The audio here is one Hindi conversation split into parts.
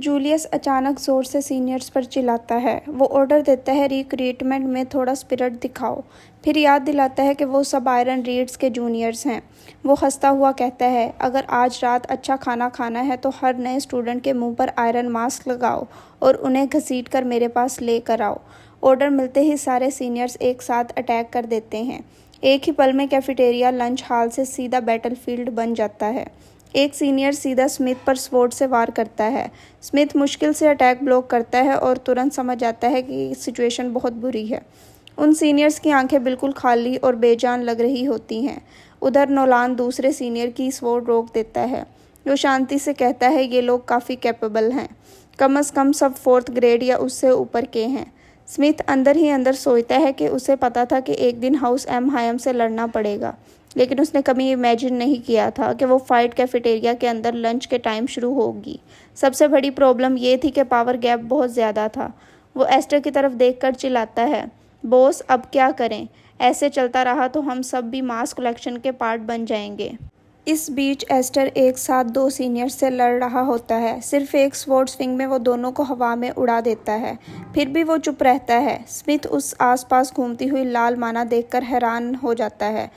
जूलियस अचानक ज़ोर से सीनियर्स पर चिल्लाता है। वो ऑर्डर देता है, रिक्रूटमेंट में थोड़ा स्पिरिट दिखाओ। फिर याद दिलाता है कि वो सब आयरन रीड्स के जूनियर्स हैं। वो हंसता हुआ कहता है, अगर आज रात अच्छा खाना खाना है तो हर नए स्टूडेंट के मुंह पर आयरन मास्क लगाओ और उन्हें घसीट कर मेरे पास लेकर आओ। ऑर्डर मिलते ही सारे सीनियर्स एक साथ अटैक कर देते हैं। एक ही पल में कैफेटेरिया लंच हॉल से सीधा बैटलफील्ड बन जाता है। एक सीनियर सीधा स्मिथ पर स्वॉर्ड से वार करता है। स्मिथ मुश्किल से अटैक ब्लॉक करता है और तुरंत समझ आता है कि सिचुएशन बहुत बुरी है। उन सीनियर्स की आंखें बिल्कुल खाली और बेजान लग रही होती हैं। उधर नोलान दूसरे सीनियर की स्वॉर्ड रोक देता है। वो शांति से कहता है, ये लोग काफ़ी कैपेबल हैं, कम से कम सब 4th ग्रेड या उससे ऊपर के हैं। स्मिथ अंदर ही अंदर सोचता है कि उसे पता था कि एक दिन हाउस एम हायम से लड़ना पड़ेगा, लेकिन उसने कभी इमेजिन नहीं किया था कि वो फाइट कैफेटेरिया के अंदर लंच के टाइम शुरू होगी। सबसे बड़ी प्रॉब्लम ये थी कि पावर गैप बहुत ज़्यादा था। वो एस्टर की तरफ देखकर चिल्लाता है, बॉस अब क्या करें? ऐसे चलता रहा तो हम सब भी मास कलेक्शन के पार्ट बन जाएंगे। इस बीच एस्टर एक साथ 2 सीनियर से लड़ रहा होता है। सिर्फ एक स्वॉर्ड स्विंग में वो दोनों को हवा में उड़ा देता है। फिर भी वो चुप रहता है। स्मिथ उस आसपास घूमती हुई लाल माना देखकर हैरान हो जाता है।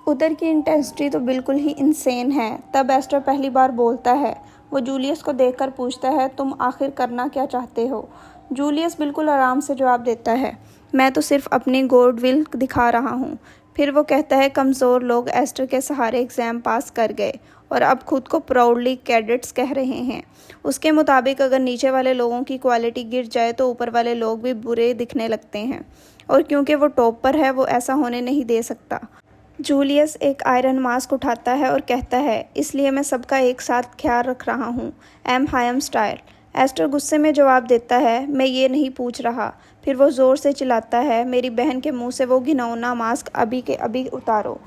उधर की इंटेंसिटी तो बिल्कुल ही इंसेन है। तब एस्टर पहली बार बोलता है। वो जूलियस को देखकर पूछता है, तुम आखिर करना क्या चाहते हो? जूलियस बिल्कुल आराम से जवाब देता है, मैं तो सिर्फ अपनी गुडविल दिखा रहा हूँ। फिर वो कहता है, कमज़ोर लोग एस्टर के सहारे एग्ज़ाम पास कर गए और अब खुद को प्राउडली कैडेट्स कह रहे हैं। उसके मुताबिक अगर नीचे वाले लोगों की क्वालिटी गिर जाए तो ऊपर वाले लोग भी बुरे दिखने लगते हैं, और क्योंकि वो टॉप पर है वो ऐसा होने नहीं दे सकता। जूलियस एक आयरन मास्क उठाता है और कहता है, इसलिए मैं सबका एक साथ ख्याल रख रहा हूँ, एम हायम स्टाइल। एस्टर गुस्से में जवाब देता है, मैं ये नहीं पूछ रहा। फिर वो ज़ोर से चिल्लाता है, मेरी बहन के मुंह से वो घिनौना मास्क अभी के अभी उतारो।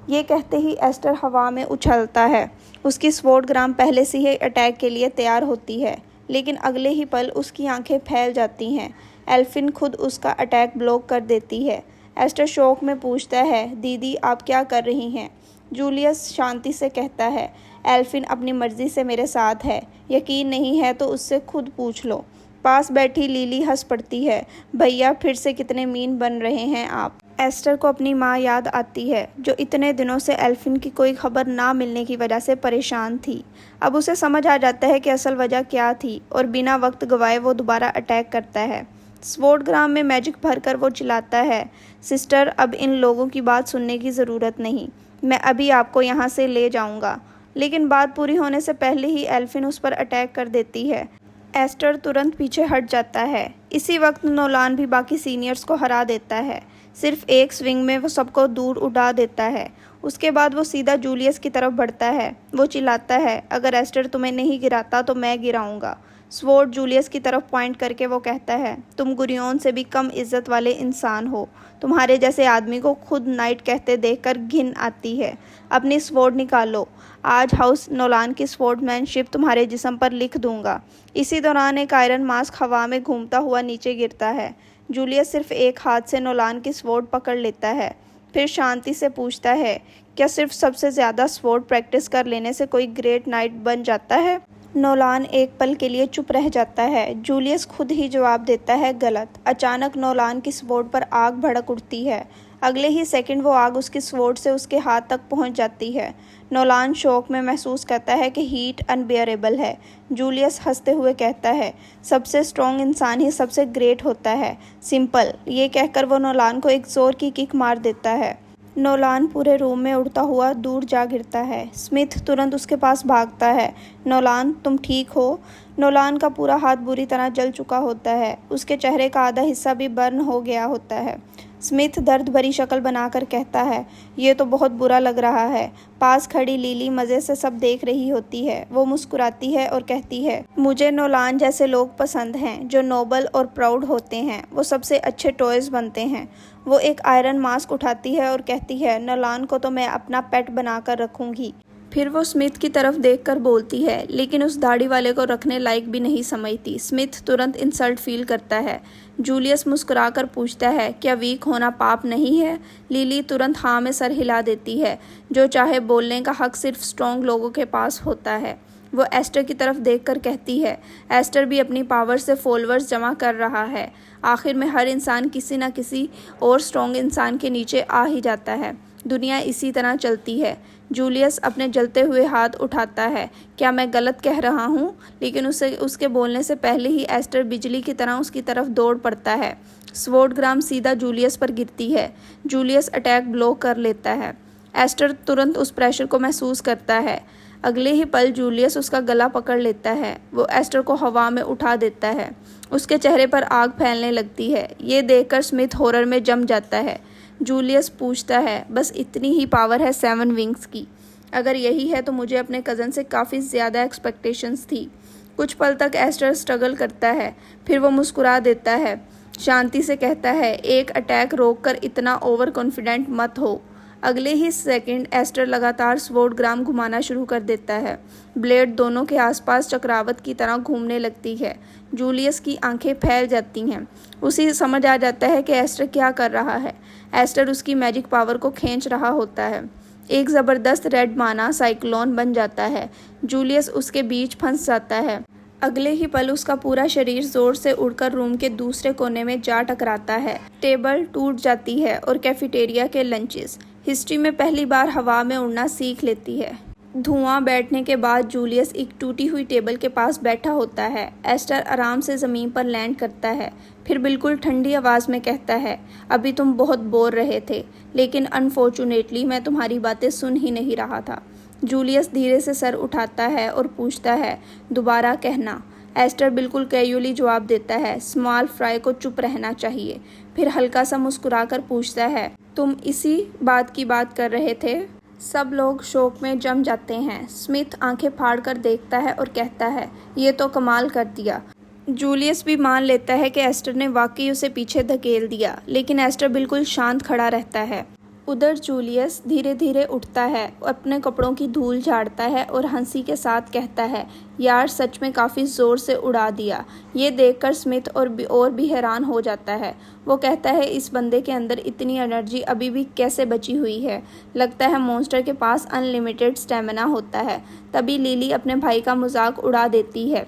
ये कहते ही एस्टर हवा में उछलता है। उसकी स्वॉर्ड ग्राम पहले से ही अटैक के लिए तैयार होती है, लेकिन अगले ही पल उसकी आंखें फैल जाती हैं। एल्फिन खुद उसका अटैक ब्लॉक कर देती है। एस्टर शौक में पूछता है, दीदी आप क्या कर रही हैं? जूलियस शांति से कहता है, एल्फिन अपनी मर्जी से मेरे साथ है, यकीन नहीं है तो उससे खुद पूछ लो। पास बैठी लिली हंस पड़ती है, भैया फिर से कितने मीन बन रहे हैं आप। एस्टर को अपनी माँ याद आती है, जो इतने दिनों से एल्फिन की कोई खबर ना मिलने की वजह से परेशान थी। अब उसे समझ आ जाता है कि असल वजह क्या थी, और बिना वक्त गवाए वो दोबारा अटैक करता है। स्वॉर्ड ग्राम में मैजिक भरकर वो चिल्लाता है, सिस्टर अब इन लोगों की बात सुनने की ज़रूरत नहीं, मैं अभी आपको यहाँ से ले जाऊँगा। लेकिन बात पूरी होने से पहले ही एल्फिन उस पर अटैक कर देती है। एस्टर तुरंत पीछे हट जाता है। इसी वक्त नोलान भी बाकी सीनियर्स को हरा देता है। सिर्फ एक स्विंग में वो सबको दूर उड़ा देता है। उसके बाद वो सीधा जूलियस की तरफ बढ़ता है। वो चिल्लाता है, अगर एस्टर तुम्हें नहीं गिराता तो मैं गिराऊंगा। स्वॉर्ड जूलियस की तरफ पॉइंट करके वो कहता है, तुम गुरियोन से भी कम इज्जत वाले इंसान हो। तुम्हारे जैसे आदमी को खुद नाइट कहते देखकर घिन आती है। अपनी स्वॉर्ड निकालो, आज हाउस नोलान की स्वॉर्डमैनशिप तुम्हारे जिस्म पर लिख दूंगा। इसी दौरान एक आयरन मास्क हवा में घूमता हुआ नीचे गिरता है। जूलियस सिर्फ एक हाथ से नोलान की स्वॉर्ड पकड़ लेता है। फिर शांति से पूछता है, क्या सिर्फ सबसे ज़्यादा स्वॉर्ड प्रैक्टिस कर लेने से कोई ग्रेट नाइट बन जाता है? नोलान एक पल के लिए चुप रह जाता है। जूलियस खुद ही जवाब देता है, गलत। अचानक नोलान की स्वॉर्ड पर आग भड़क उठती है। अगले ही सेकंड वो आग उसकी स्वॉर्ड से उसके हाथ तक पहुंच जाती है। नोलान शौक में महसूस करता है कि हीट अनबियरेबल है। जूलियस हंसते हुए कहता है, सबसे स्ट्रॉन्ग इंसान ही सबसे ग्रेट होता है, सिंपल। ये कहकर वो नोलान को एक जोर की किक मार देता है। नोलान पूरे रूम में उड़ता हुआ दूर जा गिरता है। स्मिथ तुरंत उसके पास भागता है, नोलान तुम ठीक हो? नोलान का पूरा हाथ बुरी तरह जल चुका होता है। उसके चेहरे का आधा हिस्सा भी बर्न हो गया होता है। स्मिथ दर्द भरी शक्ल बनाकर कहता है, ये तो बहुत बुरा लग रहा है। पास खड़ी लिली मज़े से सब देख रही होती है। वो मुस्कुराती है और कहती है, मुझे नोलान जैसे लोग पसंद हैं, जो नोबल और प्राउड होते हैं। वो सबसे अच्छे टॉयज़ बनते हैं। वो एक आयरन मास्क उठाती है और कहती है, नोलान को तो मैं अपना पेट बनाकर रखूँगी। फिर वो स्मिथ की तरफ देखकर बोलती है, लेकिन उस दाढ़ी वाले को रखने लायक भी नहीं समझती। स्मिथ तुरंत इंसल्ट फील करता है। जूलियस मुस्कुराकर पूछता है, क्या वीक होना पाप नहीं है? लिली तुरंत हाँ में सर हिला देती है। जो चाहे बोलने का हक सिर्फ स्ट्रॉन्ग लोगों के पास होता है। वो एस्टर की तरफ देखकर कहती है। एस्टर भी अपनी पावर से फॉलोअर्स जमा कर रहा है। आखिर में हर इंसान किसी न किसी और स्ट्रॉन्ग इंसान के नीचे आ ही जाता है। दुनिया इसी तरह चलती है। जूलियस अपने जलते हुए हाथ उठाता है। क्या मैं गलत कह रहा हूँ? लेकिन उसके बोलने से पहले ही एस्टर बिजली की तरह उसकी तरफ दौड़ पड़ता है। स्वॉर्ड ग्राम सीधा जूलियस पर गिरती है। जूलियस अटैक ब्लॉक कर लेता है। एस्टर तुरंत उस प्रेशर को महसूस करता है। अगले ही पल जूलियस उसका गला पकड़ लेता है। वो एस्टर को हवा में उठा देता है। उसके चेहरे पर आग फैलने लगती है। ये देखकर स्मिथ हॉरर में जम जाता है। जूलियस पूछता है, बस इतनी ही पावर है 7 विंग्स की? अगर यही है तो मुझे अपने कज़न से काफ़ी ज़्यादा एक्सपेक्टेशंस थी। कुछ पल तक एस्टर स्ट्रगल करता है, फिर वो मुस्कुरा देता है। शांति से कहता है, एक अटैक रोककर इतना ओवर कॉन्फिडेंट मत हो। अगले ही सेकंड एस्टर लगातार स्वॉर्ड ग्राम घुमाना शुरू कर देता है। ब्लेड दोनों के आसपास चक्रावत की तरह घूमने लगती है। जूलियस की आंखें फैल जाती हैं। उसे समझ आ जाता है कि एस्टर क्या कर रहा है। एस्टर उसकी मैजिक पावर को खींच रहा होता है। एक ज़बरदस्त रेड माना साइक्लोन बन जाता है। जूलियस उसके बीच फंस जाता है। अगले ही पल उसका पूरा शरीर जोर से उड़कर रूम के दूसरे कोने में जा टकराता है। टेबल टूट जाती है और कैफेटेरिया के लंचेस हिस्ट्री में पहली बार हवा में उड़ना सीख लेती है। धुआं बैठने के बाद जूलियस एक टूटी हुई टेबल के पास बैठा होता है। एस्टर आराम से ज़मीन पर लैंड करता है, फिर बिल्कुल ठंडी आवाज़ में कहता है, अभी तुम बहुत बोल रहे थे, लेकिन अनफॉर्चुनेटली मैं तुम्हारी बातें सुन ही नहीं रहा था। जूलियस धीरे से सर उठाता है और पूछता है, दोबारा कहना। एस्टर बिल्कुल कैजुअली जवाब देता है, स्मॉल फ्राई को चुप रहना चाहिए। फिर हल्का सा मुस्कुराकर पूछता है, तुम इसी बात की बात कर रहे थे? सब लोग शौक में जम जाते हैं। स्मिथ आंखें फाड़कर देखता है और कहता है, ये तो कमाल कर दिया। जूलियस भी मान लेता है कि एस्टर ने वाकई उसे पीछे धकेल दिया, लेकिन एस्टर बिल्कुल शांत खड़ा रहता है। उधर जूलियस धीरे धीरे उठता है, अपने कपड़ों की धूल झाड़ता है और हंसी के साथ कहता है, यार सच में काफ़ी ज़ोर से उड़ा दिया। ये देखकर स्मिथ और भी हैरान हो जाता है। वो कहता है, इस बंदे के अंदर इतनी एनर्जी अभी भी कैसे बची हुई है? लगता है मॉन्स्टर के पास अनलिमिटेड स्टेमिना होता है। तभी लिली अपने भाई का मजाक उड़ा देती है।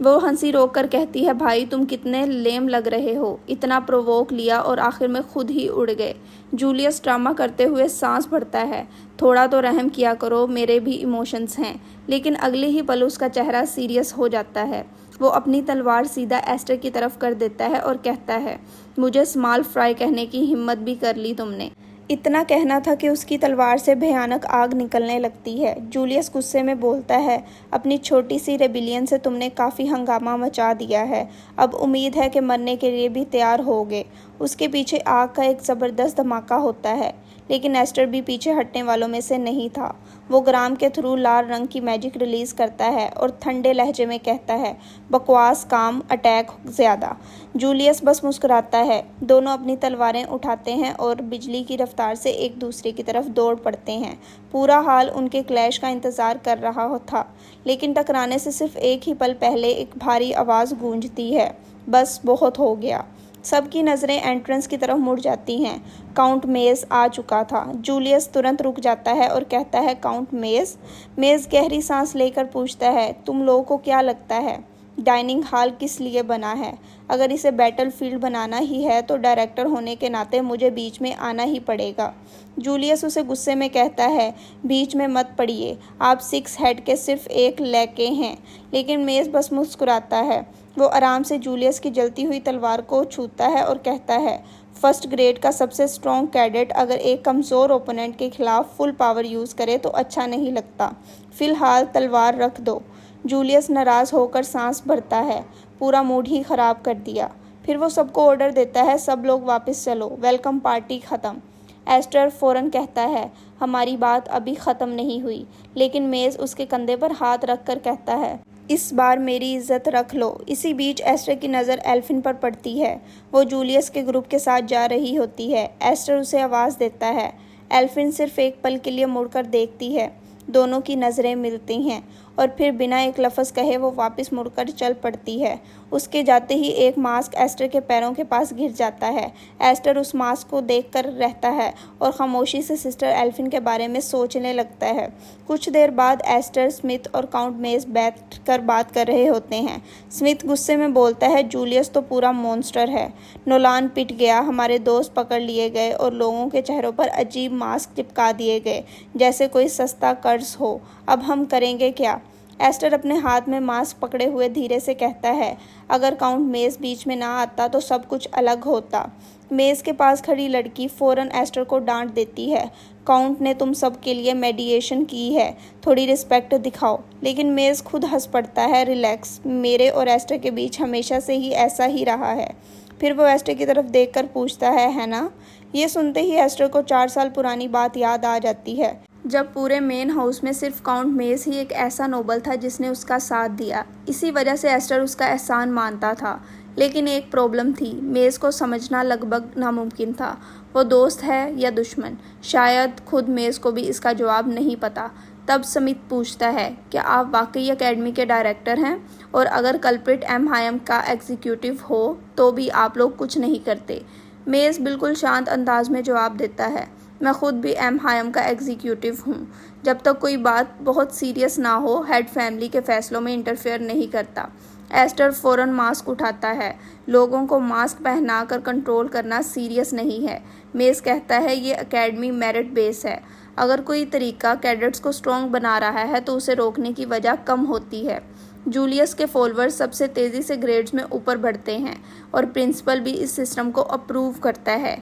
वो हंसी रोककर कहती है, भाई तुम कितने लेम लग रहे हो, इतना प्रोवोक लिया और आखिर में खुद ही उड़ गए। जूलियस ड्रामा करते हुए सांस भरता है, थोड़ा तो रहम किया करो, मेरे भी इमोशंस हैं। लेकिन अगले ही पल उसका चेहरा सीरियस हो जाता है। वो अपनी तलवार सीधा एस्टर की तरफ कर देता है और कहता है, मुझे स्मॉल फ्राई कहने की हिम्मत भी कर ली तुमने। इतना कहना था कि उसकी तलवार से भयानक आग निकलने लगती है। जूलियस गुस्से में बोलता है, अपनी छोटी सी रेबिलियन से तुमने काफ़ी हंगामा मचा दिया है। अब उम्मीद है कि मरने के लिए भी तैयार होगे। उसके पीछे आग का एक ज़बरदस्त धमाका होता है, लेकिन एस्टर भी पीछे हटने वालों में से नहीं था। वो ग्राम के थ्रू लाल रंग की मैजिक रिलीज़ करता है और ठंडे लहजे में कहता है, बकवास काम, अटैक ज़्यादा। जूलियस बस मुस्कुराता है। दोनों अपनी तलवारें उठाते हैं और बिजली की रफ्तार से एक दूसरे की तरफ दौड़ पड़ते हैं। पूरा हाल उनके क्लैश का इंतज़ार कर रहा था, लेकिन टकराने से सिर्फ एक ही पल पहले एक भारी आवाज़ गूंजती है, बस बहुत हो गया। सबकी नज़रें एंट्रेंस की तरफ मुड़ जाती हैं। काउंट मेज आ चुका था। जूलियस तुरंत रुक जाता है और कहता है, काउंट मेज? मेज गहरी सांस लेकर पूछता है, तुम लोगों को क्या लगता है डाइनिंग हॉल किस लिए बना है? अगर इसे बैटलफील्ड बनाना ही है तो डायरेक्टर होने के नाते मुझे बीच में आना ही पड़ेगा। जूलियस उसे गुस्से में कहता है, बीच में मत पड़िए, आप 6 हेड के सिर्फ एक लैके हैं। लेकिन मेज बस मुस्कुराता है। वो आराम से जूलियस की जलती हुई तलवार को छूता है और कहता है, फर्स्ट ग्रेड का सबसे स्ट्रॉन्ग कैडेट अगर एक कमज़ोर ओपोनेंट के खिलाफ फुल पावर यूज़ करे तो अच्छा नहीं लगता। फ़िलहाल तलवार रख दो। जूलियस नाराज़ होकर सांस भरता है। पूरा मूड ही ख़राब कर दिया। फिर वो सबको ऑर्डर देता है, सब लोग वापस चलो, वेलकम पार्टी ख़त्म। एस्टर फ़ौरन कहता है, हमारी बात अभी ख़त्म नहीं हुई। लेकिन मेज़ उसके कंधे पर हाथ रख कर कहता है, इस बार मेरी इज्जत रख लो। इसी बीच एस्टर की नज़र एल्फिन पर पड़ती है। वो जूलियस के ग्रुप के साथ जा रही होती है। एस्टर उसे आवाज़ देता है। एल्फिन सिर्फ एक पल के लिए मुड़कर देखती है। दोनों की नज़रें मिलती हैं और फिर बिना एक लफ्ज़ कहे वो वापस मुड़कर चल पड़ती है। उसके जाते ही एक मास्क एस्टर के पैरों के पास गिर जाता है। एस्टर उस मास्क को देखकर रहता है और खामोशी से सिस्टर एल्फिन के बारे में सोचने लगता है। कुछ देर बाद एस्टर, स्मिथ और काउंट मेज बैठकर बात कर रहे होते हैं। स्मिथ गुस्से में बोलता है, जूलियस तो पूरा मॉन्स्टर है। नोलान पिट गया, हमारे दोस्त पकड़ लिए गए और लोगों के चेहरों पर अजीब मास्क चिपका दिए गए, जैसे कोई सस्ता कर्ज हो। अब हम करेंगे क्या? एस्टर अपने हाथ में मास्क पकड़े हुए धीरे से कहता है, अगर काउंट मेज बीच में ना आता तो सब कुछ अलग होता। मेज के पास खड़ी लड़की फ़ौरन एस्टर को डांट देती है, काउंट ने तुम सब के लिए मेडिएशन की है, थोड़ी रिस्पेक्ट दिखाओ। लेकिन मेज खुद हंस पड़ता है, रिलैक्स, मेरे और एस्टर के बीच हमेशा से ही ऐसा ही रहा है। फिर वो एस्टर की तरफ देखकर पूछता है ना? ये सुनते ही एस्टर को 4 साल पुरानी बात याद आ जाती है, जब पूरे मेन हाउस में सिर्फ काउंट मेज ही एक ऐसा नोबल था जिसने उसका साथ दिया। इसी वजह से एस्टर उसका एहसान मानता था। लेकिन एक प्रॉब्लम थी, मेज को समझना लगभग नामुमकिन था। वो दोस्त है या दुश्मन? शायद खुद मेज को भी इसका जवाब नहीं पता। तब स्मिथ पूछता है, क्या आप वाकई एकेडमी के डायरेक्टर हैं? और अगर कल्प्रिट एम हायम का एग्जीक्यूटिव हो तो भी आप लोग कुछ नहीं करते? मेज बिल्कुल शांत अंदाज में जवाब देता है, मैं खुद भी एम हायम का एग्जीक्यूटिव हूँ। जब तक कोई बात बहुत सीरियस ना हो, हेड फैमिली के फैसलों में इंटरफेयर नहीं करता। एस्टर फ़ौरन मास्क उठाता है, लोगों को मास्क पहनाकर कंट्रोल करना सीरियस नहीं है। मेज कहता है, ये एकेडमी मेरिट बेस है। अगर कोई तरीका कैडेट्स को स्ट्रॉन्ग बना रहा है तो उसे रोकने की वजह कम होती है। जूलियस के फॉलोअर्स सबसे तेज़ी से ग्रेड्स में ऊपर बढ़ते हैं और प्रिंसिपल भी इस सिस्टम को अप्रूव करता है।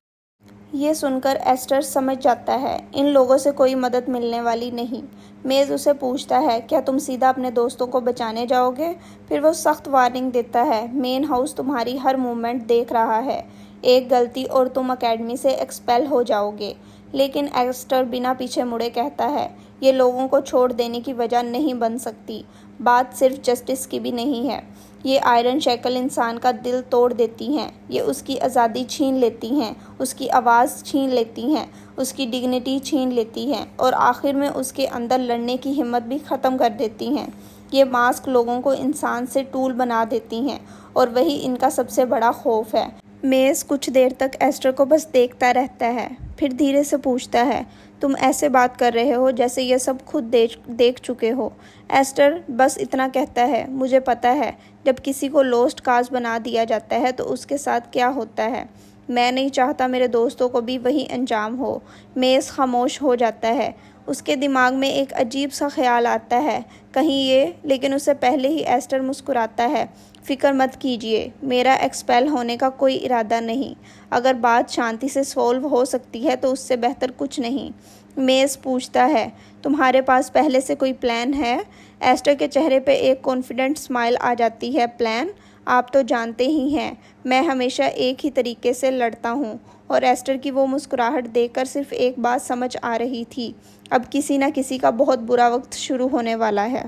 ये सुनकर एस्टर समझ जाता है, इन लोगों से कोई मदद मिलने वाली नहीं। मेज उसे पूछता है, क्या तुम सीधा अपने दोस्तों को बचाने जाओगे? फिर वो सख्त वार्निंग देता है, मेन हाउस तुम्हारी हर मूवमेंट देख रहा है। एक गलती और तुम एकेडमी से एक्सपेल हो जाओगे। लेकिन एस्टर बिना पीछे मुड़े कहता है, ये लोगों को छोड़ देने की वजह नहीं बन सकती। बात सिर्फ जस्टिस की भी नहीं है। ये आयरन शैकल इंसान का दिल तोड़ देती हैं। ये उसकी आज़ादी छीन लेती हैं, उसकी आवाज़ छीन लेती हैं, उसकी डिग्निटी छीन लेती हैं और आखिर में उसके अंदर लड़ने की हिम्मत भी ख़त्म कर देती हैं। ये मास्क लोगों को इंसान से टूल बना देती हैं और वही इनका सबसे बड़ा खौफ है। मेज कुछ देर तक एस्टर को बस देखता रहता है, फिर धीरे से पूछता है, तुम ऐसे बात कर रहे हो जैसे ये सब खुद देख चुके हो। एस्टर बस इतना कहता है, मुझे पता है, जब किसी को लोस्ट काज बना दिया जाता है तो उसके साथ क्या होता है। मैं नहीं चाहता मेरे दोस्तों को भी वही अंजाम हो। मेज खामोश हो जाता है। उसके दिमाग में एक अजीब सा ख्याल आता है, कहीं ये, लेकिन उससे पहले ही एस्टर मुस्कुराता है, फ़िक्र मत कीजिए, मेरा एक्सपेल होने का कोई इरादा नहीं। अगर बात शांति से सॉल्व हो सकती है तो उससे बेहतर कुछ नहीं। मेज पूछता है, तुम्हारे पास पहले से कोई प्लान है? एस्टर के चेहरे पे एक कॉन्फिडेंट स्माइल आ जाती है। प्लान? आप तो जानते ही हैं, मैं हमेशा एक ही तरीके से लड़ता हूँ। और एस्टर की वो मुस्कुराहट देखकर सिर्फ एक बात समझ आ रही थी, अब किसी न किसी का बहुत बुरा वक्त शुरू होने वाला है।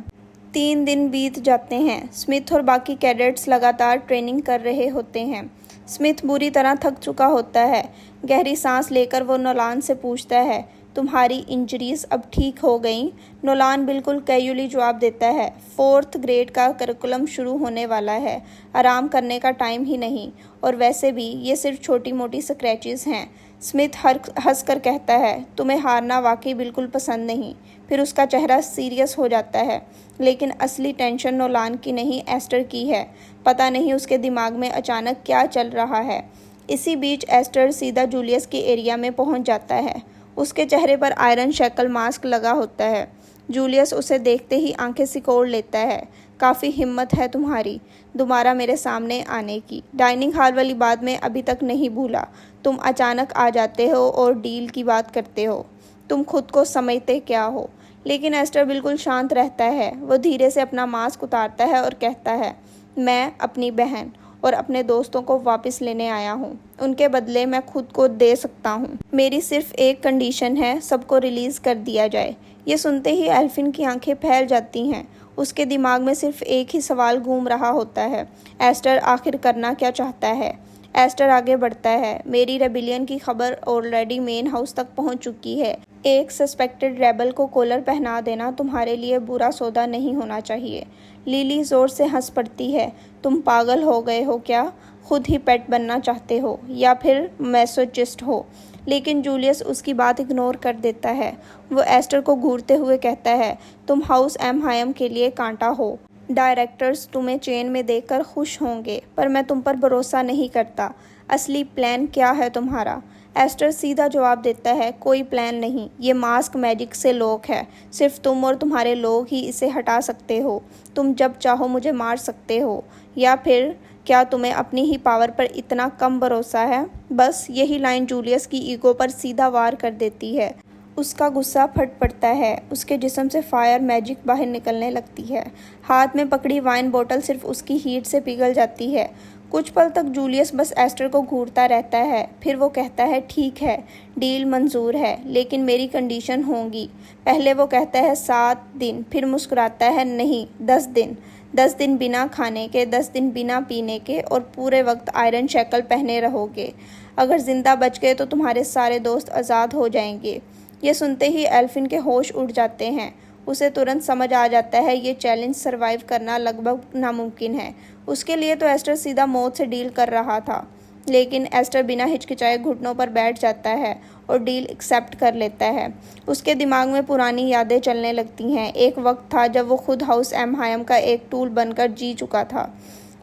3 दिन बीत जाते हैं। स्मिथ और बाकी कैडेट्स लगातार ट्रेनिंग कर रहे होते हैं। स्मिथ बुरी तरह थक चुका होता है। गहरी सांस लेकर वो नोलान से पूछता है, तुम्हारी इंजरीज अब ठीक हो गई? नोलान बिल्कुल कैजुअली जवाब देता है, 4th ग्रेड का करिकुलम शुरू होने वाला है, आराम करने का टाइम ही नहीं, और वैसे भी ये सिर्फ छोटी मोटी स्क्रैचेस हैं। स्मिथ हंस कर कहता है, तुम्हें हारना वाकई बिल्कुल पसंद नहीं। फिर उसका चेहरा सीरियस हो जाता है, लेकिन असली टेंशन नोलान की नहीं, एस्टर की है। पता नहीं उसके दिमाग में अचानक क्या चल रहा है। इसी बीच एस्टर सीधा जूलियस के एरिया में पहुंच जाता है। उसके चेहरे पर आयरन शैकल मास्क लगा होता है। जूलियस उसे देखते ही आंखें सिकोड़ लेता है, काफ़ी हिम्मत है तुम्हारी दोबारा मेरे सामने आने की। डाइनिंग हॉल वाली बात में अभी तक नहीं भूला। तुम अचानक आ जाते हो और डील की बात करते हो। तुम खुद को समझते क्या हो? लेकिन एस्टर बिल्कुल शांत रहता है। वो धीरे से अपना मास्क उतारता है और कहता है, मैं अपनी बहन और अपने दोस्तों को वापस लेने आया हूँ। उनके बदले मैं खुद को दे सकता हूँ। मेरी सिर्फ एक कंडीशन है, सबको रिलीज़ कर दिया जाए। ये सुनते ही एल्फिन की आंखें फैल जाती हैं। उसके दिमाग में सिर्फ एक ही सवाल घूम रहा होता है, एस्टर आखिर करना क्या चाहता है? एस्टर आगे बढ़ता है। मेरी रेबिलियन की खबर ऑलरेडी मेन हाउस तक पहुंच चुकी है। एक सस्पेक्टेड रेबल को कॉलर पहना देना तुम्हारे लिए बुरा सौदा नहीं होना चाहिए। लिली जोर से हंस पड़ती है। तुम पागल हो गए हो क्या? खुद ही पेट बनना चाहते हो या फिर मैसोचिस्ट हो? लेकिन जूलियस उसकी बात इग्नोर कर देता है। वो एस्टर को घूरते हुए कहता है, तुम हाउस एम हायम के लिए कांटा हो। डायरेक्टर्स तुम्हें चेन में देखकर खुश होंगे, पर मैं तुम पर भरोसा नहीं करता। असली प्लान क्या है तुम्हारा? एस्टर सीधा जवाब देता है, कोई प्लान नहीं। ये मास्क मैजिक से लॉक है। सिर्फ तुम और तुम्हारे लोग ही इसे हटा सकते हो। तुम जब चाहो मुझे मार सकते हो। या फिर क्या तुम्हें अपनी ही पावर पर इतना कम भरोसा है? बस यही लाइन जूलियस की ईगो पर सीधा वार कर देती है। उसका गुस्सा फट पड़ता है। उसके जिस्म से फायर मैजिक बाहर निकलने लगती है। हाथ में पकड़ी वाइन बोतल सिर्फ उसकी हीट से पिघल जाती है। कुछ पल तक जूलियस बस एस्टर को घूरता रहता है। फिर वो कहता है, ठीक है, डील मंजूर है, लेकिन मेरी कंडीशन होंगी। पहले वो कहता है 7 दिन, फिर मुस्कुराता है, नहीं 10 दिन। 10 दिन बिना खाने के, 10 दिन बिना पीने के, और पूरे वक्त आयरन शैकल पहने रहोगे। अगर जिंदा बच गए तो तुम्हारे सारे दोस्त आज़ाद हो जाएंगे। ये सुनते ही एल्फिन के होश उड़ जाते हैं। उसे तुरंत समझ आ जाता है ये चैलेंज सरवाइव करना लगभग नामुमकिन है। उसके लिए तो एस्टर सीधा मौत से डील कर रहा था। लेकिन एस्टर बिना हिचकिचाए घुटनों पर बैठ जाता है और डील एक्सेप्ट कर लेता है। उसके दिमाग में पुरानी यादें चलने लगती हैं। एक वक्त था जब वो खुद हाउस एम हायम का एक टूल बनकर जी चुका था।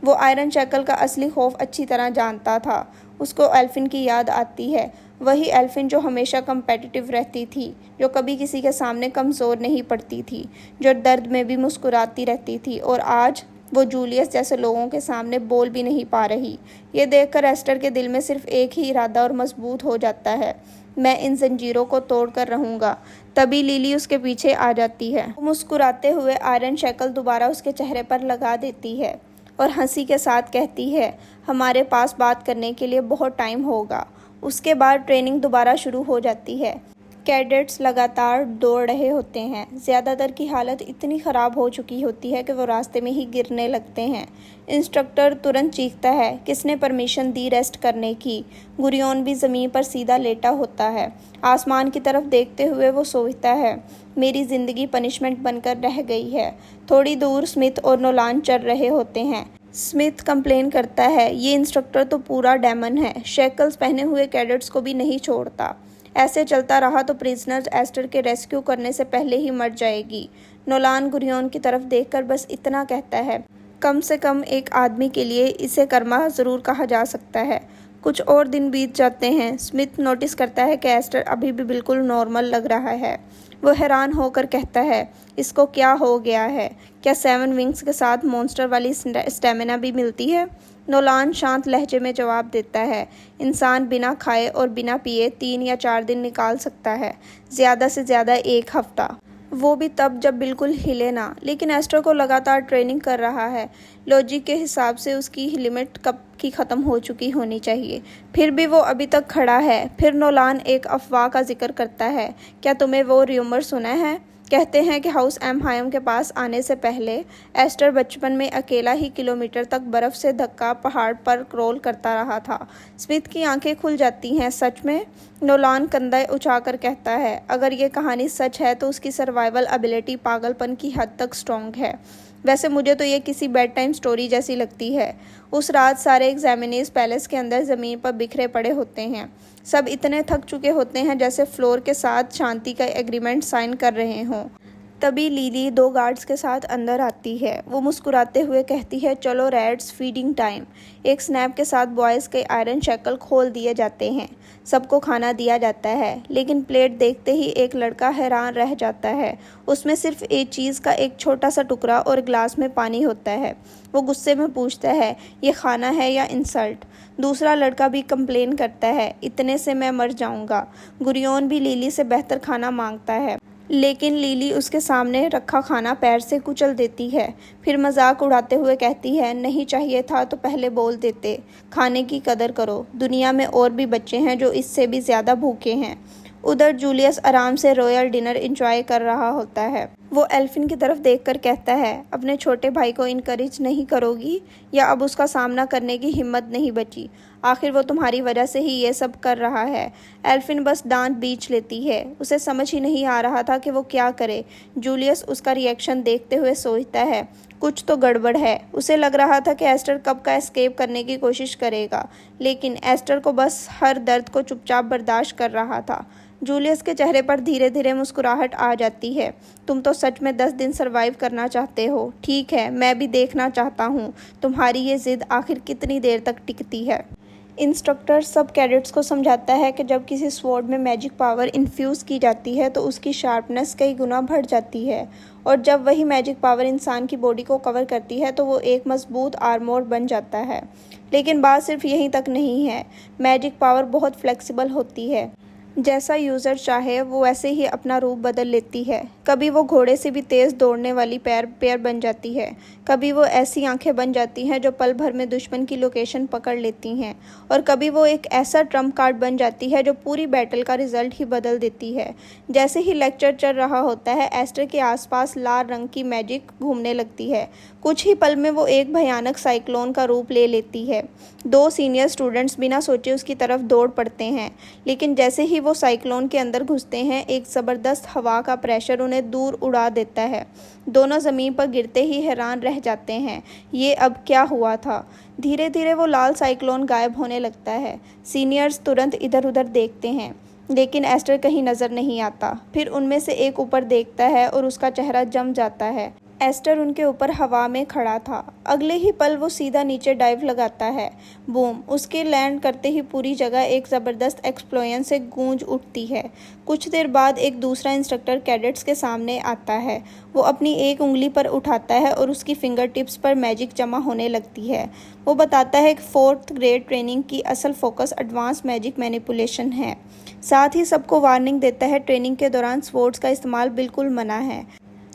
वो आयरन शैकल का असली खौफ अच्छी तरह जानता था। उसको एल्फिन की याद आती है। वही एल्फिन जो हमेशा कम्पेटिटिव रहती थी, जो कभी किसी के सामने कमज़ोर नहीं पड़ती थी, जो दर्द में भी मुस्कुराती रहती थी, और आज वो जूलियस जैसे लोगों के सामने बोल भी नहीं पा रही। ये देखकर एस्टर के दिल में सिर्फ एक ही इरादा और मजबूत हो जाता है, मैं इन जंजीरों को तोड़ कर रहूँगा। तभी लिली उसके पीछे आ जाती है। वो मुस्कुराते हुए आयरन शैकल दोबारा उसके चेहरे पर लगा देती है और हंसी के साथ कहती है, हमारे पास बात करने के लिए बहुत टाइम होगा। उसके बाद ट्रेनिंग दोबारा शुरू हो जाती है। कैडेट्स लगातार दौड़ रहे होते हैं। ज़्यादातर की हालत इतनी ख़राब हो चुकी होती है कि वो रास्ते में ही गिरने लगते हैं। इंस्ट्रक्टर तुरंत चीखता है, किसने परमिशन दी रेस्ट करने की? गुरियोन भी ज़मीन पर सीधा लेटा होता है। आसमान की तरफ देखते हुए वो सोचता है, मेरी ज़िंदगी पनिशमेंट बनकर रह गई है। थोड़ी दूर स्मिथ और नोलान चल रहे होते हैं। स्मिथ कंप्लेन करता है, ये इंस्ट्रक्टर तो पूरा डेमन है, शैकल्स पहने हुए कैडेट्स को भी नहीं छोड़ता। ऐसे चलता रहा तो प्रिजनर्स एस्टर के रेस्क्यू करने से पहले ही मर जाएगी। नोलान गुरियोन की तरफ देखकर बस इतना कहता है, कम से कम एक आदमी के लिए इसे कर्मा ज़रूर कहा जा सकता है। कुछ और दिन बीत जाते हैं। स्मिथ नोटिस करता है कि एस्टर अभी भी बिल्कुल नॉर्मल लग रहा है। वो हैरान होकर कहता है, इसको क्या हो गया है? क्या 7 विंग्स के साथ मॉन्स्टर वाली स्टेमिना भी मिलती है? नोलान शांत लहजे में जवाब देता है, इंसान बिना खाए और बिना पिए 3 या 4 दिन निकाल सकता है, ज़्यादा से ज़्यादा 1 हफ्ता। वो भी तब जब बिल्कुल हिले ना। लेकिन एस्टर को लगातार ट्रेनिंग कर रहा है। लॉजिक के हिसाब से उसकी लिमिट कब की ख़त्म हो चुकी होनी चाहिए, फिर भी वो अभी तक खड़ा है। फिर नोलान एक अफवाह का जिक्र करता है, क्या तुम्हें वो र्यूमर सुना है? कहते हैं कि हाउस एम हायम के पास आने से पहले एस्टर बचपन में अकेला ही किलोमीटर तक बर्फ़ से धक्का पहाड़ पर क्रॉल करता रहा था। स्मिथ की आंखें खुल जाती हैं। सच में? नोलान कंधा उठाकर कहता है, अगर ये कहानी सच है तो उसकी सर्वाइवल एबिलिटी पागलपन की हद तक स्ट्रॉन्ग है। वैसे मुझे तो ये किसी बेड टाइम स्टोरी जैसी लगती है। उस रात सारे एग्जामिनीज पैलेस के अंदर ज़मीन पर बिखरे पड़े होते हैं। सब इतने थक चुके होते हैं जैसे फ्लोर के साथ शांति का एग्रीमेंट साइन कर रहे हों। तभी लिली 2 गार्ड्स के साथ अंदर आती है। वो मुस्कुराते हुए कहती है, चलो रैट्स, फीडिंग टाइम। एक स्नैप के साथ बॉयज़ के आयरन शैकल खोल दिए जाते हैं। सबको खाना दिया जाता है, लेकिन प्लेट देखते ही एक लड़का हैरान रह जाता है। उसमें सिर्फ एक चीज़ का एक छोटा सा टुकड़ा और ग्लास में पानी होता है। वो गुस्से में पूछता है, ये खाना है या इंसल्ट? दूसरा लड़का भी कंप्लेन करता है, इतने से मैं मर जाऊंगा। गुरियोन भी लिली से बेहतर खाना मांगता है, लेकिन लिली उसके सामने रखा खाना पैर से कुचल देती है। फिर मजाक उड़ाते हुए कहती है, नहीं चाहिए था तो पहले बोल देते। खाने की कदर करो, दुनिया में और भी बच्चे हैं जो इससे भी ज़्यादा भूखे हैं। उधर जूलियस आराम से रॉयल डिनर एंजॉय कर रहा होता है। वो एल्फिन की तरफ देखकर कहता है, अपने छोटे भाई को इनकरेज नहीं करोगी या अब उसका सामना करने की हिम्मत नहीं बची? आखिर वो तुम्हारी वजह से ही ये सब कर रहा है। एल्फिन बस दांत बींच लेती है। उसे समझ ही नहीं आ रहा था कि वो क्या करे। जूलियस उसका रिएक्शन देखते हुए सोचता है, कुछ तो गड़बड़ है। उसे लग रहा था कि एस्टर कब का एस्केप करने की कोशिश करेगा, लेकिन एस्टर को बस हर दर्द को चुपचाप बर्दाश्त कर रहा था। जूलियस के चेहरे पर धीरे धीरे मुस्कुराहट आ जाती है। तुम तो सच में 10 दिन सरवाइव करना चाहते हो। ठीक है, मैं भी देखना चाहता हूँ तुम्हारी ये जिद आखिर कितनी देर तक टिकती है। इंस्ट्रक्टर सब कैडेट्स को समझाता है कि जब किसी स्वॉर्ड में मैजिक पावर इन्फ्यूज़ की जाती है तो उसकी शार्पनेस कई गुना बढ़ जाती है, और जब वही मैजिक पावर इंसान की बॉडी को कवर करती है तो वो एक मजबूत आर्मोर बन जाता है। लेकिन बात सिर्फ यहीं तक नहीं है। मैजिक पावर बहुत फ्लेक्सिबल होती है। जैसा यूज़र चाहे वो वैसे ही अपना रूप बदल लेती है। कभी वो घोड़े से भी तेज़ दौड़ने वाली पैर बन जाती है। कभी वो ऐसी आंखें बन जाती हैं जो पल भर में दुश्मन की लोकेशन पकड़ लेती हैं, और कभी वो एक ऐसा ट्रम्प कार्ड बन जाती है जो पूरी बैटल का रिजल्ट ही बदल देती है। जैसे ही लेक्चर चल रहा होता है, एस्टर के आसपास लाल रंग की मैजिक घूमने लगती है। कुछ ही पल में वो एक भयानक साइक्लोन का रूप ले लेती है। 2 सीनियर स्टूडेंट्स बिना सोचे उसकी तरफ दौड़ पड़ते हैं, लेकिन जैसे ही वो साइक्लोन के अंदर घुसते हैं, एक ज़बरदस्त हवा का प्रेशर उन्हें दूर उड़ा देता है। दोनों ज़मीन पर गिरते ही हैरान रह जाते हैं, ये अब क्या हुआ था। धीरे धीरे वो लाल साइक्लोन गायब होने लगता है। सीनियर्स तुरंत इधर उधर देखते हैं, लेकिन एस्टर कहीं नज़र नहीं आता। फिर उनमें से एक ऊपर देखता है और उसका चेहरा जम जाता है। एस्टर उनके ऊपर हवा में खड़ा था। अगले ही पल वो सीधा नीचे डाइव लगाता है। बूम! उसके लैंड करते ही पूरी जगह एक ज़बरदस्त एक्सप्लोजन से गूंज उठती है। कुछ देर बाद एक दूसरा इंस्ट्रक्टर कैडेट्स के सामने आता है। वो अपनी एक उंगली पर उठाता है और उसकी फिंगर टिप्स पर मैजिक जमा होने लगती है। वो बताता है कि 4th ग्रेड ट्रेनिंग की असल फोकस एडवांस मैजिक मैनिपुलेशन है। साथ ही सबको वार्निंग देता है, ट्रेनिंग के दौरान स्वॉर्ड्स का इस्तेमाल बिल्कुल मना है।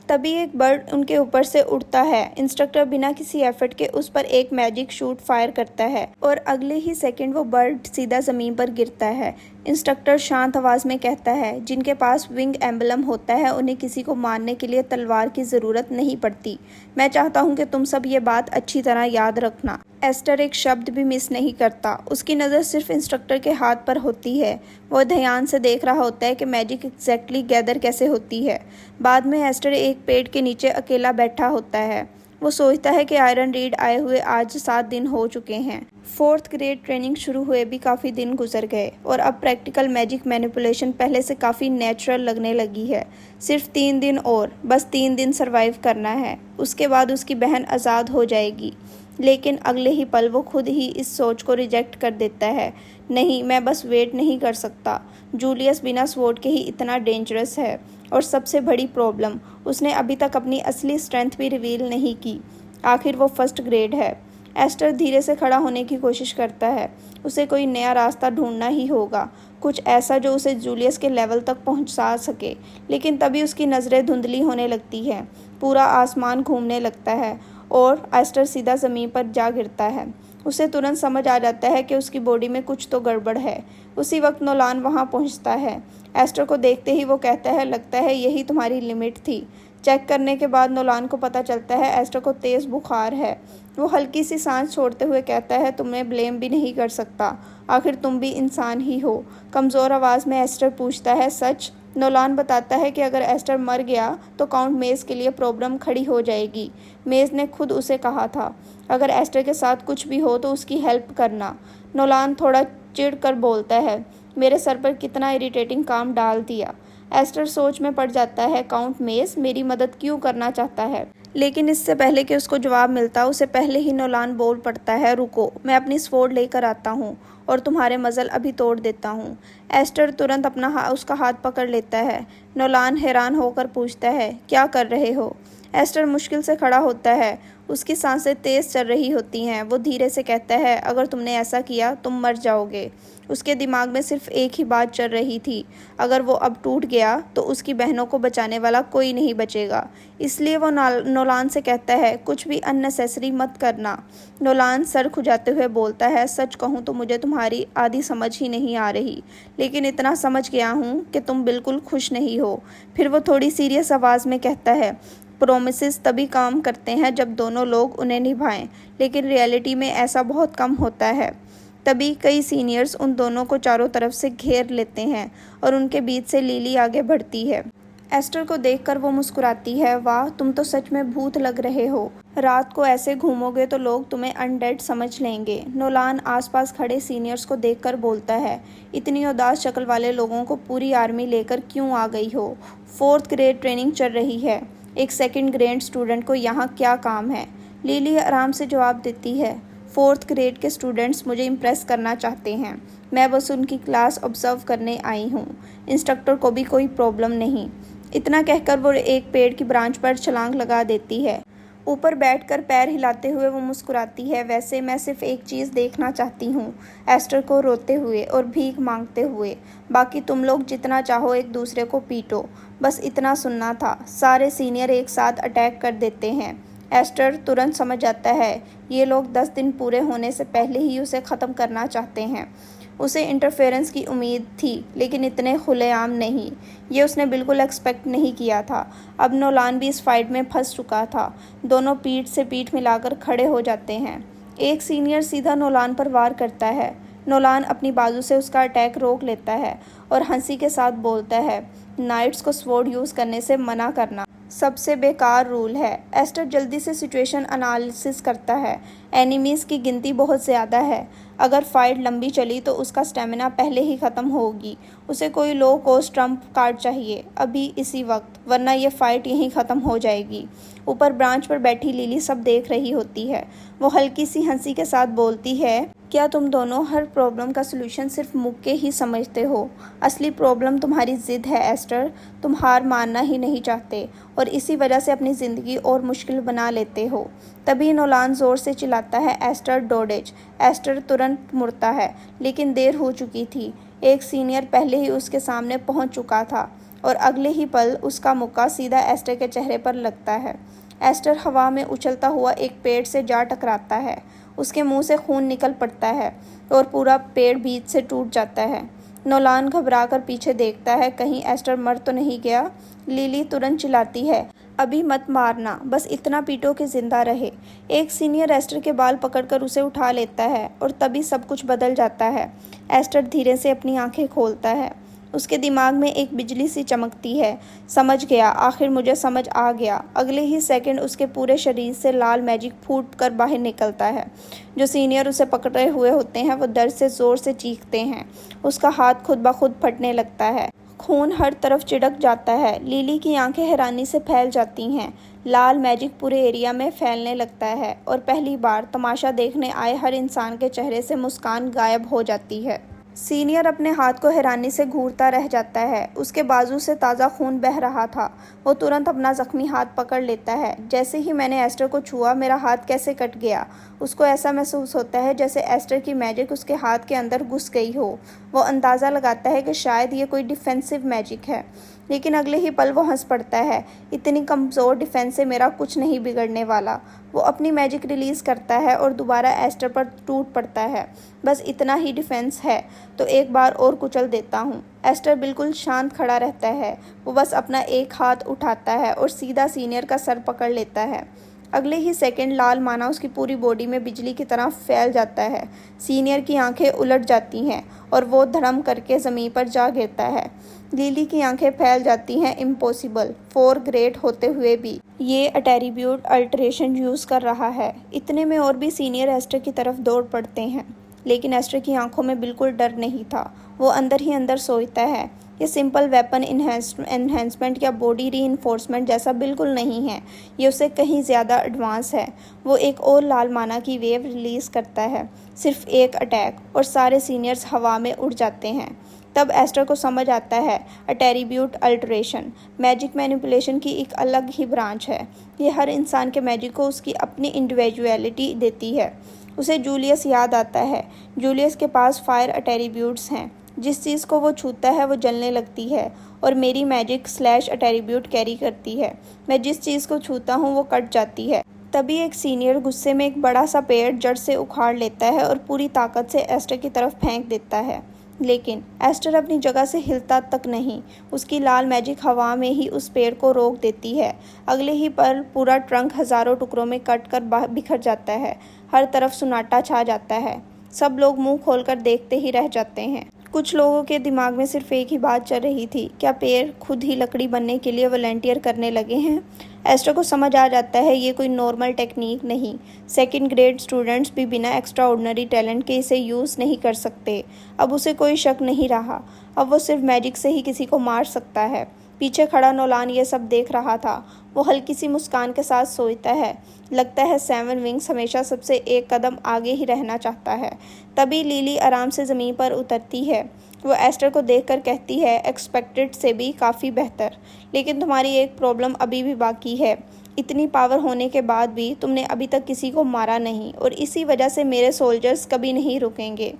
तभी एक बर्ड उनके ऊपर से उड़ता है। इंस्ट्रक्टर बिना किसी एफर्ट के उस पर एक मैजिक शूट फायर करता है और अगले ही सेकंड वो बर्ड सीधा ज़मीन पर गिरता है। इंस्ट्रक्टर शांत आवाज़ में कहता है, जिनके पास विंग एम्बलम होता है उन्हें किसी को मारने के लिए तलवार की ज़रूरत नहीं पड़ती। मैं चाहता हूँ कि तुम सब ये बात अच्छी तरह याद रखना। एस्टर एक शब्द भी मिस नहीं करता। उसकी नज़र सिर्फ इंस्ट्रक्टर के हाथ पर होती है। वो ध्यान से देख रहा होता है कि मैजिक एग्जैक्टली गैदर कैसे होती है। बाद में एस्टर एक पेड़ के नीचे अकेला बैठा होता है। वो सोचता है कि आयरन रीड आए हुए आज 7 दिन हो चुके हैं। 4th ग्रेड ट्रेनिंग शुरू हुए भी काफ़ी दिन गुजर गए और अब प्रैक्टिकल मैजिक मैनिपुलेशन पहले से काफ़ी नेचुरल लगने लगी है। सिर्फ 3 दिन और, बस 3 दिन सरवाइव करना है। उसके बाद उसकी बहन आज़ाद हो जाएगी। लेकिन अगले ही पल वो खुद ही इस सोच को रिजेक्ट कर देता है। नहीं, मैं बस वेट नहीं कर सकता। जूलियस बिना स्वॉर्ड के ही इतना डेंजरस है, और सबसे बड़ी प्रॉब्लम, उसने अभी तक अपनी असली स्ट्रेंथ भी रिवील नहीं की। आखिर वो 1st ग्रेड है। एस्टर धीरे से खड़ा होने की कोशिश करता है। उसे कोई नया रास्ता ढूंढना ही होगा, कुछ ऐसा जो उसे जूलियस के लेवल तक पहुंचा सके। लेकिन तभी उसकी नज़रें धुंधली होने लगती हैं। पूरा आसमान घूमने लगता है और एस्टर सीधा ज़मीन पर जा गिरता है। उसे तुरंत समझ आ जाता है कि उसकी बॉडी में कुछ तो गड़बड़ है। उसी वक्त नोलान वहां पहुंचता है। एस्टर को देखते ही वो कहता है, लगता है यही तुम्हारी लिमिट थी। चेक करने के बाद नोलान को पता चलता है एस्टर को तेज़ बुखार है। वो हल्की सी सांस छोड़ते हुए कहता है, तुम्हें ब्लेम भी नहीं कर सकता, आखिर तुम भी इंसान ही हो। कमज़ोर आवाज़ में एस्टर पूछता है, सच? नोलान बताता है कि अगर एस्टर मर गया तो काउंट मेज के लिए प्रॉब्लम खड़ी हो जाएगी। मेज ने खुद उसे कहा था, अगर एस्टर के साथ कुछ भी हो तो उसकी हेल्प करना। नोलान थोड़ा चिढ़ कर बोलता है, मेरे सर पर कितना इरिटेटिंग काम डाल दिया। एस्टर सोच में पड़ जाता है, काउंट मेज मेरी मदद क्यों करना चाहता है? लेकिन इससे पहले कि उसको जवाब मिलता, उसे पहले ही नोलान बोल पड़ता है, रुको, मैं अपनी स्वॉर्ड लेकर आता हूँ और तुम्हारे मज़ल अभी तोड़ देता हूँ। एस्टर तुरंत उसका हाथ पकड़ लेता है। नोलान हैरान होकर पूछता है, क्या कर रहे हो? एस्टर मुश्किल से खड़ा होता है। उसकी सांसें तेज़ चल रही होती हैं। वो धीरे से कहता है, अगर तुमने ऐसा किया तुम मर जाओगे। उसके दिमाग में सिर्फ एक ही बात चल रही थी, अगर वो अब टूट गया तो उसकी बहनों को बचाने वाला कोई नहीं बचेगा। इसलिए वो नोलान से कहता है, कुछ भी अननेसेसरी मत करना। नोलान सर खुजाते हुए बोलता है, सच कहूँ तो मुझे तुम्हारी आधी समझ ही नहीं आ रही, लेकिन इतना समझ गया हूँ कि तुम बिल्कुल खुश नहीं हो। फिर वो थोड़ी सीरियस आवाज़ में कहता है, प्रोमिसेस तभी काम करते हैं जब दोनों लोग उन्हें निभाएं, लेकिन रियलिटी में ऐसा बहुत कम होता है। तभी कई सीनियर्स उन दोनों को चारों तरफ से घेर लेते हैं और उनके बीच से लिली आगे बढ़ती है। एस्टर को देखकर वो मुस्कुराती है, वाह तुम तो सच में भूत लग रहे हो। रात को ऐसे घूमोगे तो लोग तुम्हें अनडेड समझ लेंगे। नोलान आसपास खड़े सीनियर्स को देखकर बोलता है, इतनी उदास शक्ल वाले लोगों को पूरी आर्मी लेकर क्यों आ गई हो? 4th ग्रेड ट्रेनिंग चल रही है, एक 2nd ग्रेड स्टूडेंट को यहाँ क्या काम है? लिली आराम से जवाब देती है, 4th ग्रेड के स्टूडेंट्स मुझे इम्प्रेस करना चाहते हैं। मैं बस उनकी क्लास ऑब्जर्व करने आई हूँ। इंस्ट्रक्टर को भी कोई प्रॉब्लम नहीं। इतना कहकर वो एक पेड़ की ब्रांच पर छलांग लगा देती है। ऊपर बैठकर पैर हिलाते हुए वो मुस्कुराती है, वैसे मैं सिर्फ एक चीज़ देखना चाहती हूँ, एस्टर को रोते हुए और भीख मांगते हुए। बाकी तुम लोग जितना चाहो एक दूसरे को पीटो, बस इतना सुनना था। सारे सीनियर एक साथ अटैक कर देते हैं। एस्टर तुरंत समझ जाता है, ये लोग 10 दिन पूरे होने से पहले ही उसे ख़त्म करना चाहते हैं। उसे इंटरफेरेंस की उम्मीद थी, लेकिन इतने खुलेआम नहीं। ये उसने बिल्कुल एक्सपेक्ट नहीं किया था। अब नोलान भी इस फाइट में फंस चुका था। दोनों पीठ से पीठ मिलाकर खड़े हो जाते हैं। एक सीनियर सीधा नोलान पर वार करता है। नोलान अपनी बाजू से उसका अटैक रोक लेता है और हंसी के साथ बोलता है, नाइट्स को स्वॉर्ड यूज़ करने से मना करना सबसे बेकार रूल है। एस्टर जल्दी से सिचुएशन एनालिसिस करता है। एनिमीज़ की गिनती बहुत ज़्यादा है। अगर फाइट लंबी चली तो उसका स्टेमिना पहले ही ख़त्म होगी। उसे कोई लो कॉस्ट ट्रम्प कार्ड चाहिए अभी इसी वक्त, वरना ये फाइट यहीं ख़त्म हो जाएगी। ऊपर ब्रांच पर बैठी लिली सब देख रही होती है। वो हल्की सी हंसी के साथ बोलती है, क्या तुम दोनों हर प्रॉब्लम का सलूशन सिर्फ मुक्के ही समझते हो? असली प्रॉब्लम तुम्हारी ज़िद है एस्टर। तुम हार मानना ही नहीं चाहते और इसी वजह से अपनी ज़िंदगी और मुश्किल बना लेते हो। तभी नोलान ज़ोर से चिल्लाता है, एस्टर डोडेज। एस्टर तुरंत मुड़ता है, लेकिन देर हो चुकी थी। एक सीनियर पहले ही उसके सामने पहुंच चुका था और अगले ही पल उसका मुक्का सीधा एस्टर के चेहरे पर लगता है। एस्टर हवा में उछलता हुआ एक पेड़ से जा टकराता है। उसके मुंह से खून निकल पड़ता है और पूरा पेड़ बीच से टूट जाता है। नोलान घबराकर पीछे देखता है, कहीं एस्टर मर तो नहीं गया। लिली तुरंत चिल्लाती है, अभी मत मारना, बस इतना पीटो कि जिंदा रहे। एक सीनियर एस्टर के बाल पकड़कर उसे उठा लेता है और तभी सब कुछ बदल जाता है। एस्टर धीरे से अपनी आंखें खोलता है। उसके दिमाग में एक बिजली सी चमकती है। समझ गया, आखिर मुझे समझ आ गया। अगले ही सेकंड उसके पूरे शरीर से लाल मैजिक फूट कर बाहर निकलता है। जो सीनियर उसे पकड़े हुए होते हैं वो दर्द से ज़ोर से चीखते हैं। उसका हाथ खुद ब खुद फटने लगता है। खून हर तरफ चिढ़क जाता है। लिली की आंखें हैरानी से फैल जाती हैं। लाल मैजिक पूरे एरिया में फैलने लगता है और पहली बार तमाशा देखने आए हर इंसान के चेहरे से मुस्कान गायब हो जाती है। सीनियर अपने हाथ को हैरानी से घूरता रह जाता है। उसके बाजू से ताज़ा खून बह रहा था। वो तुरंत अपना जख्मी हाथ पकड़ लेता है। जैसे ही मैंने एस्टर को छुआ, मेरा हाथ कैसे कट गया। उसको ऐसा महसूस होता है जैसे एस्टर की मैजिक उसके हाथ के अंदर घुस गई हो। वो अंदाज़ा लगाता है कि शायद ये कोई डिफेंसिव मैजिक है, लेकिन अगले ही पल वो हंस पड़ता है। इतनी कमज़ोर डिफेंस से मेरा कुछ नहीं बिगड़ने वाला। वो अपनी मैजिक रिलीज़ करता है और दोबारा एस्टर पर टूट पड़ता है। बस इतना ही डिफेंस है तो एक बार और कुचल देता हूँ। एस्टर बिल्कुल शांत खड़ा रहता है। वो बस अपना एक हाथ उठाता है और सीधा सीनियर का सर पकड़ लेता है। अगले ही सेकंड लाल माना उसकी पूरी बॉडी में बिजली की तरह फैल जाता है। सीनियर की आंखें उलट जाती हैं और वो धड़म करके ज़मीन पर जा गिरता है। लिली की आंखें फैल जाती हैं। इम्पॉसिबल, 4 ग्रेड होते हुए भी ये अटेरीब्यूट अल्टरेशन यूज़ कर रहा है। इतने में और भी सीनियर एस्टर की तरफ दौड़ पड़ते हैं, लेकिन एस्टर की आंखों में बिल्कुल डर नहीं था। वो अंदर ही अंदर सोचता है, ये सिंपल वेपन एनहेंसमेंट या बॉडी रीइंफोर्समेंट जैसा बिल्कुल नहीं है, ये उससे कहीं ज़्यादा एडवांस है। वो एक और लाल माना की वेव रिलीज़ करता है। सिर्फ एक अटैक और सारे सीनियर्स हवा में उड़ जाते हैं। तब एस्टर को समझ आता है एट्रीब्यूट अल्टरेशन मैजिक मैनिपुलेशन की एक अलग ही ब्रांच है। ये हर इंसान के मैजिक को उसकी अपनी इंडिविजुअलिटी देती है। उसे जूलियस याद आता है। जूलियस के पास फायर एट्रीब्यूट्स हैं। जिस चीज़ को वो छूता है वो जलने लगती है और मेरी मैजिक स्लैश एट्रीब्यूट कैरी करती है। मैं जिस चीज़ को छूता हूँ वो कट जाती है। तभी एक सीनियर गुस्से में एक बड़ा सा पेड़ जड़ से उखाड़ लेता है और पूरी ताकत से एस्टर की तरफ फेंक देता है। लेकिन एस्टर अपनी जगह से हिलता तक नहीं। उसकी लाल मैजिक हवा में ही उस पेड़ को रोक देती है। अगले ही पल पूरा ट्रंक हजारों टुकड़ों में कट कर बिखर जाता है। हर तरफ सन्नाटा छा जाता है। सब लोग मुंह खोलकर देखते ही रह जाते हैं। कुछ लोगों के दिमाग में सिर्फ एक ही बात चल रही थी, क्या पेड़ खुद ही लकड़ी बनने के लिए वॉलंटियर करने लगे हैं। एस्टर को समझ आ जाता है ये कोई नॉर्मल टेक्निक नहीं। सेकंड ग्रेड स्टूडेंट्स भी बिना एक्स्ट्रा ऑर्डिनरी टैलेंट के इसे यूज़ नहीं कर सकते। अब उसे कोई शक नहीं रहा। अब वो सिर्फ मैजिक से ही किसी को मार सकता है। पीछे खड़ा नोलान ये सब देख रहा था। वो हल्की सी मुस्कान के साथ सोचता है। लगता है सेवन विंग्स हमेशा सबसे एक कदम आगे ही रहना चाहता है। तभी लिली आराम से ज़मीन पर उतरती है। वो एस्टर को देखकर कहती है, एक्सपेक्टेड से भी काफ़ी बेहतर, लेकिन तुम्हारी एक प्रॉब्लम अभी भी बाकी है। इतनी पावर होने के बाद भी तुमने अभी तक किसी को मारा नहीं और इसी वजह से मेरे सोल्जर्स कभी नहीं रुकेंगे।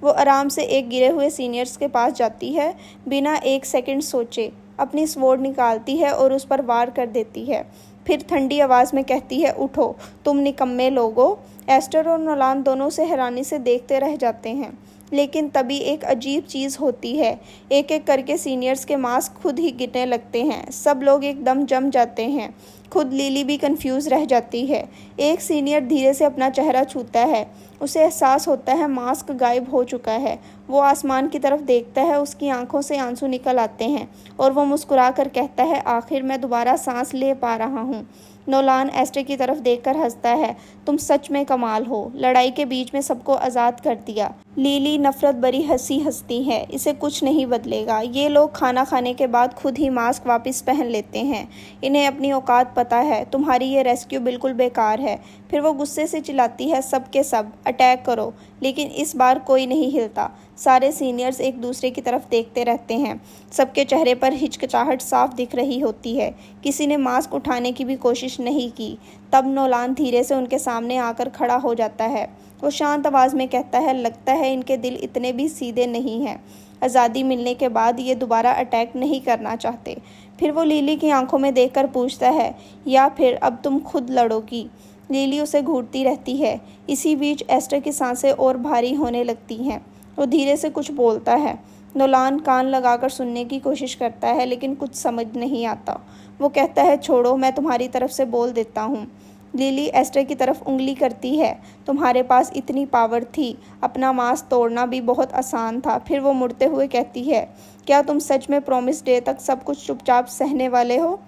वो आराम से एक गिरे हुए सीनियर्स के पास जाती है। बिना एक सेकंड सोचे अपनी स्वॉर्ड निकालती है और उस पर वार कर देती है। फिर ठंडी आवाज़ में कहती है, उठो तुम निकम्मे लोगो। एस्टर और नोलान दोनों से हैरानी से देखते रह जाते हैं। लेकिन तभी एक अजीब चीज़ होती है। एक एक करके सीनियर्स के मास्क खुद ही गिरने लगते हैं। सब लोग एकदम जम जाते हैं। खुद लिली भी कंफ्यूज रह जाती है। एक सीनियर धीरे से अपना चेहरा छूता है। उसे एहसास होता है मास्क गायब हो चुका है। वो आसमान की तरफ देखता है। उसकी आंखों से आंसू निकल आते हैं और वो मुस्कुरा कर कहता है, आखिर मैं दोबारा सांस ले पा रहा हूँ। नोलान एस्टर की तरफ देखकर हंसता है, तुम सच में कमाल हो। लड़ाई के बीच में सबको आज़ाद कर दिया। लिली नफरत भरी हंसी हंसती है। इसे कुछ नहीं बदलेगा। ये लोग खाना खाने के बाद खुद ही मास्क वापस पहन लेते हैं। इन्हें अपनी औकात पता है। तुम्हारी ये रेस्क्यू बिल्कुल बेकार है। फिर वो गुस्से से चिल्लाती है, सब के सब अटैक करो। लेकिन इस बार कोई नहीं हिलता। सारे सीनियर्स एक दूसरे की तरफ देखते रहते हैं। सबके चेहरे पर हिचकिचाहट साफ दिख रही होती है। किसी ने मास्क उठाने की भी कोशिश नहीं की। तब नोलान धीरे से उनके सामने आकर खड़ा हो जाता है। वो शांत आवाज़ में कहता है, लगता है इनके दिल इतने भी सीधे नहीं हैं। आज़ादी मिलने के बाद ये दोबारा अटैक नहीं करना चाहते। फिर वो लिली की आंखों में देखकर पूछता है, या फिर अब तुम खुद लड़ोगी। लिली उसे घूरती रहती है। इसी बीच एस्टर की सांसें और भारी होने लगती हैं। वो धीरे से कुछ बोलता है। नोलान कान लगाकर सुनने की कोशिश करता है लेकिन कुछ समझ नहीं आता। वो कहता है, छोड़ो, मैं तुम्हारी तरफ से बोल देता हूँ। लिली एस्टर की तरफ उंगली करती है। तुम्हारे पास इतनी पावर थी, अपना मास्क तोड़ना भी बहुत आसान था। फिर वो मुड़ते हुए कहती है, क्या तुम सच में प्रॉमिस डे तक सब कुछ चुपचाप सहने वाले हो?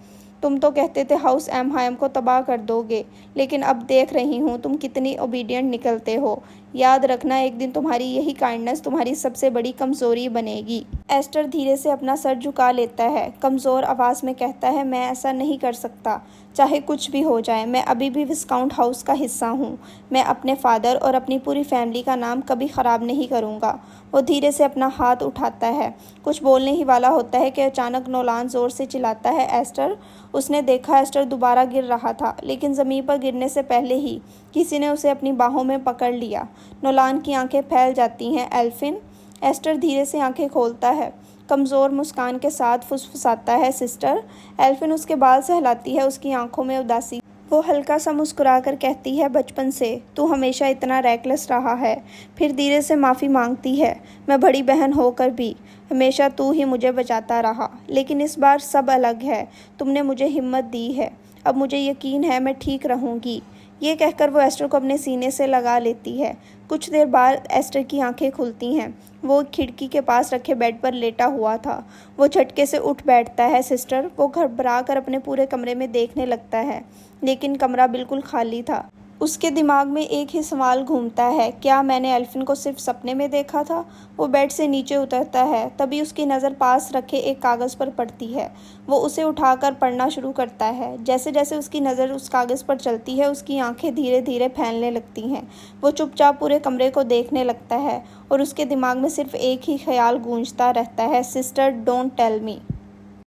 तुम तो कहते थे हाउस एमहाइम को तबाह कर दोगे, लेकिन अब देख रही हूँ तुम कितनी ओबीडियंट निकलते हो। याद रखना, एक दिन तुम्हारी यही काइंडनेस तुम्हारी सबसे बड़ी कमज़ोरी बनेगी। एस्टर धीरे से अपना सर झुका लेता है। कमज़ोर आवाज़ में कहता है, मैं ऐसा नहीं कर सकता। चाहे कुछ भी हो जाए, मैं अभी भी विस्काउंट हाउस का हिस्सा हूँ। मैं अपने फादर और अपनी पूरी फैमिली का नाम कभी ख़राब नहीं करूँगा। वो धीरे से अपना हाथ उठाता है। कुछ बोलने ही वाला होता है कि अचानक नोलान ज़ोर से चिल्लाता है, एस्टर। उसने देखा एस्टर दोबारा गिर रहा था, लेकिन ज़मीन पर गिरने से पहले ही किसी ने उसे अपनी बाहों में पकड़ लिया। नोलान की आंखें फैल जाती हैं। एल्फिन। एस्टर धीरे से आंखें खोलता है। कमज़ोर मुस्कान के साथ फुसफुसाता है, सिस्टर। एल्फिन उसके बाल सहलाती है। उसकी आंखों में उदासी। वो हल्का सा मुस्कुराकर कहती है, बचपन से तू हमेशा इतना रैकलेस रहा है। फिर धीरे से माफ़ी मांगती है। मैं बड़ी बहन होकर भी हमेशा तू ही मुझे बचाता रहा, लेकिन इस बार सब अलग है। तुमने मुझे हिम्मत दी है। अब मुझे यकीन है मैं ठीक रहूँगी। ये कहकर वो एस्टर को अपने सीने से लगा लेती है। कुछ देर बाद एस्टर की आंखें खुलती हैं। वो खिड़की के पास रखे बेड पर लेटा हुआ था। वो झटके से उठ बैठता है, सिस्टर। वो घबरा कर अपने पूरे कमरे में देखने लगता है, लेकिन कमरा बिल्कुल खाली था। उसके दिमाग में एक ही सवाल घूमता है, क्या मैंने एल्फिन को सिर्फ सपने में देखा था? वो बेड से नीचे उतरता है, तभी उसकी नज़र पास रखे एक कागज़ पर पड़ती है। वो उसे उठाकर पढ़ना शुरू करता है। जैसे जैसे उसकी नज़र उस कागज़ पर चलती है, उसकी आंखें धीरे धीरे फैलने लगती हैं। वो चुपचाप पूरे कमरे को देखने लगता है और उसके दिमाग में सिर्फ एक ही ख्याल गूंजता रहता है, सिस्टर डोंट टेल मी।